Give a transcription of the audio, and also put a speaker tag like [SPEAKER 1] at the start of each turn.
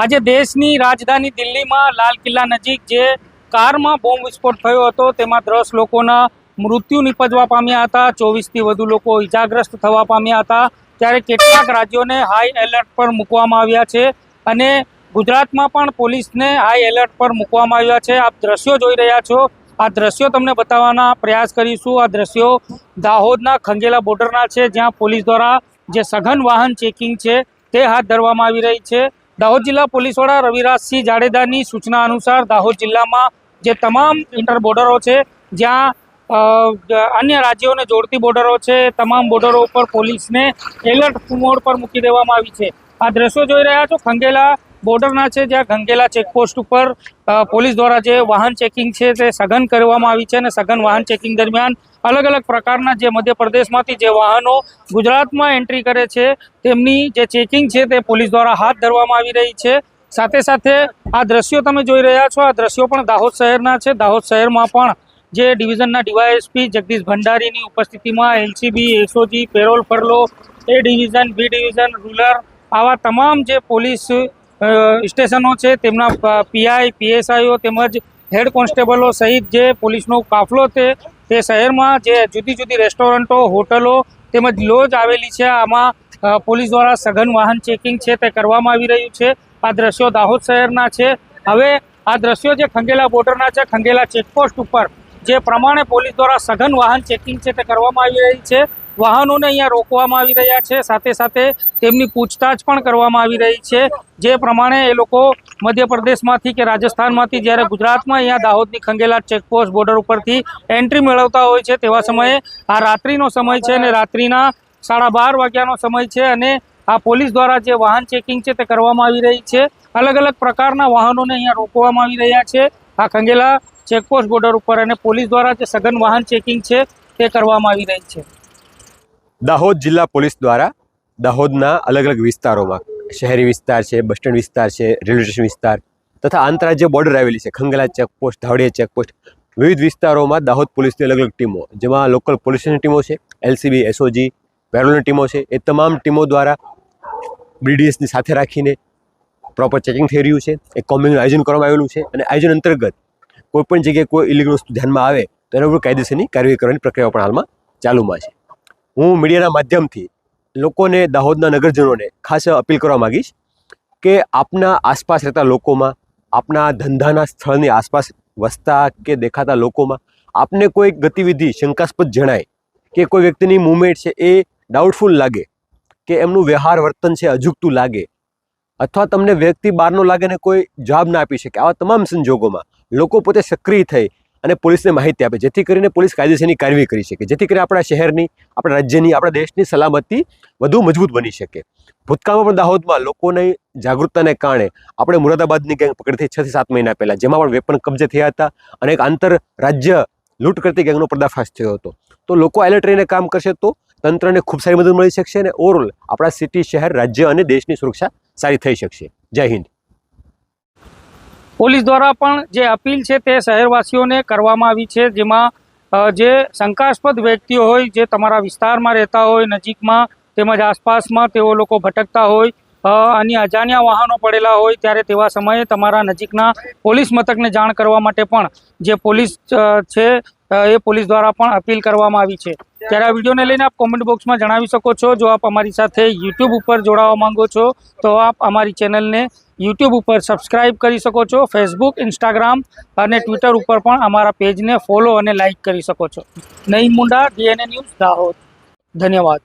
[SPEAKER 1] આજે દેશની રાજધાની દિલ્હીમાં લાલ કિલ્લા નજીક જે કારમાં બોમ્બ વિસ્ફોટ થયો હતો તેમાં 10 લોકોના મૃત્યુ નિપજવા પામ્યા હતા, 24થી વધુ લોકો ઇજાગ્રસ્ત થવા પામ્યા હતા। ત્યારે કેટલાક રાજ્યોને હાઈ એલર્ટ પર મૂકવામાં આવ્યા છે અને ગુજરાતમાં પણ પોલીસને હાઈ એલર્ટ પર મૂકવામાં આવ્યા છે। આપ દ્રશ્યો જોઈ રહ્યા છો, આ દ્રશ્યો તમને બતાવવાના પ્રયાસ કરીશું। આ દ્રશ્યો દાહોદના ખંગેલા બોર્ડરના છે, જ્યાં પોલીસ દ્વારા જે સઘન વાહન ચેકિંગ છે તે હાથ ધરવામાં આવી રહી છે। દાહોદ જિલ્લા પોલીસ વડા રવિરાજસિંહ જાડેજાની સૂચના અનુસાર દાહોદ જિલ્લામાં જે તમામ ઇન્ટર બોર્ડરો છે, જ્યાં अन्य राज्यों ने जोड़ती बोर्डरो है, तमाम बोर्डरो पर पुलिस ने एलर्ट मोड पर मूकी देवामां आवी छे। आ दृश्यो जोई रह्या छो खंगेला बोर्डरना छे, ज्यां खंगेला चेकपोस्ट पर पुलिस द्वारा जे वाहन चेकिंग छे ते सघन करवामां आवी छे। सघन वाहन चेकिंग दरमियान अलग अलग प्रकारना जे मध्य प्रदेशमांथी जे वाहनो गुजरातमां एंट्री करे छे तेमनी जे चेकिंग छे ते पुलिस द्वारा हाथ धरवामां आवी रही छे। साथे साथे आ दृश्यो तमे जोई रह्या छो, आ दृश्यो पण दाहोद शहेरना छे। दाहोद शहेरमां पण जे डिविजनना डीवायएसपी जगदीश भंडारीनी उपस्थितिमां LCB, SOG, parole furlough, A division, B division, rural आवा तमाम जे पोलीस स्टेशनों छे तेमना पीआई, पीएसआईओ तेमज हेड कोन्स्टेबलो सहित जे पोलीसनो काफलो ते शहेरमां जे जुदी जुदी रेस्टोरंटो, होटलो तेमज लॉज आवेली छे, आमां पोलीस द्वारा सघन वाहन चेकिंग छे ते करवामां आवी रह्युं छे। आ दृश्यो दाहोद शहेरना छे। हवे आ दृश्यो जे खंगेला बोर्डरना छे, खंगेला चेकपोस्ट उपर जे प्रमाणे पोलीस द्वारा सघन वाहन चेकिंग छे ते करवामां आवी रही छे। वाहनोने अहींया रोकवामां आवी रह्या छे, साथे साथे तेमनी पूछताछ पण करवामां आवी रही छे। जे प्रमाणे ए लोको मध्य प्रदेशमांथी के राजस्थानमांथी ज्यारे गुजरातमां अहींया दाहोदनी खंगेला चेकपोस्ट बोर्डर उपरथी एंट्री मेळवता होय छे तेवा समये आ रात्रिनो समय छे अने रात्रिना 12:30 वाग्यानो समय छे अने आ पोलीस द्वारा जे वाहन चेकिंग छे ते करवामां आवी रही छे। अलग अलग प्रकारना वाहनोने अहींया रोकवामां आवी रह्या छे आ खंगेला चेकपोस्ट बोर्डर पर अने पोलीस द्वारा जे सघन वाहन चेकिंग छे ते करवामां आवी रही छे।
[SPEAKER 2] दाहोद जिल्ला पोलीस द्वारा दाहोदना अलग अलग विस्तारोमां शहरी विस्तार है, बस स्टेण्ड विस्तार है, रेलवे स्टेशन विस्तार तथा आंतरराज्य बॉर्डर आवेली है, खंगेला चेकपोस्ट, धावड़िया चेकपोस्ट, विविध विस्तारों में दाहोद पुलिस की अलग अलग टीमों जेमां लोकल पुलिस स्टेशन टीमों है, एलसीबी, एसओजी, पेरोल टीमों है, ए तमाम टीमों द्वारा बीडीएस ની સાથે રાખીને પ્રોપર ચેકિંગ થઈ રહ્યું છે। એક કોમ્બિંગનું આયોજન કરવામાં આવેલું છે અને આયોજન અંતર્ગત કોઈપણ જગ્યાએ કોઈ ઇલીગલ વસ્તુ ધ્યાનમાં આવે તો એના ઉપર કાયદેસરની કાર્યવાહી કરવાની પ્રક્રિયા પણ હાલમાં ચાલુમાં છે। હું મીડિયાના માધ્યમથી લોકોને દાહોદના નગરજનોને ખાસ અપીલ કરવા માગીશ કે આપના આસપાસ રહેતા લોકોમાં, આપના ધંધાના સ્થળની આસપાસ વસતા કે દેખાતા લોકોમાં આપને કોઈ ગતિવિધિ શંકાસ્પદ જણાય કે કોઈ વ્યક્તિની મૂવમેન્ટ છે એ ડાઉટફુલ લાગે કે એમનું વ્યવહાર વર્તન છે અજુગતું લાગે અથવા તમને વ્યક્તિ બહારનો લાગે ને કોઈ જવાબ ના આપી શકે, આવા તમામ સંજોગોમાં લોકો પોતે સક્રિય થઈ અને પોલીસને માહિતી આપે જેથી કરીને પોલીસ કાયદેસરની કાર્યવાહી કરી શકે, જેથી કરીને આપણા શહેરની, આપણા રાજ્યની, આપણા દેશની સલામતી વધુ મજબૂત બની શકે। ભૂતકાળમાં પણ દાહોદમાં લોકોની જાગૃતતાને કારણે આપણે મુરાદાબાદની ગેંગ પકડી થઈ 6 થી 7 મહિના પહેલાં, જેમાં પણ વેપન કબજે થયા હતા અને એક આંતર રાજ્ય લૂંટ કરતી ગેંગનો પર્દાફાશ થયો હતો। તો લોકો એલર્ટ રહીને કામ કરશે તો તંત્રને ખૂબ સારી મદદ મળી શકશે અને ઓવરઓલ આપણા સિટી, શહેર, રાજ્ય અને દેશની સુરક્ષા સારી થઈ શકશે। જય હિન્દ।
[SPEAKER 1] પોલીસ દ્વારા પણ જે અપીલ છે તે શહેરવાસીઓને કરવામાં આવી છે, જેમાં જે શંકાસ્પદ વ્યક્તિઓ હોય, જે તમારા વિસ્તારમાં રહેતા હોય, નજીકમાં તેમજ આસપાસમાં તેઓ લોકો ભટકતા હોય, અન્ય અજાણ્યા વાહનો પડેલા હોય ત્યારે તેવા સમયે તમારા નજીકના પોલીસ મથકને જાણ કરવા માટે પણ જે પોલીસ છે એ પોલીસ દ્વારા પણ અપીલ કરવામાં આવી છે। ત્યારે આ વિડીયોને લઈને આપ કોમેન્ટ બોક્સમાં જણાવી શકો છો। જો આપ અમારી સાથે યુટ્યુબ ઉપર જોડાવા માંગો છો તો આપ અમારી ચેનલને યુટ્યુબ ઉપર સબસ્ક્રાઈબ કરી શકો છો। ફેસબુક, ઇન્સ્ટાગ્રામ અને ટ્વિટર ઉપર પણ અમારા પેજને ફોલો અને લાઇક કરી શકો છો। Naeem Munda, DNA news, Dahod. ધન્યવાદ।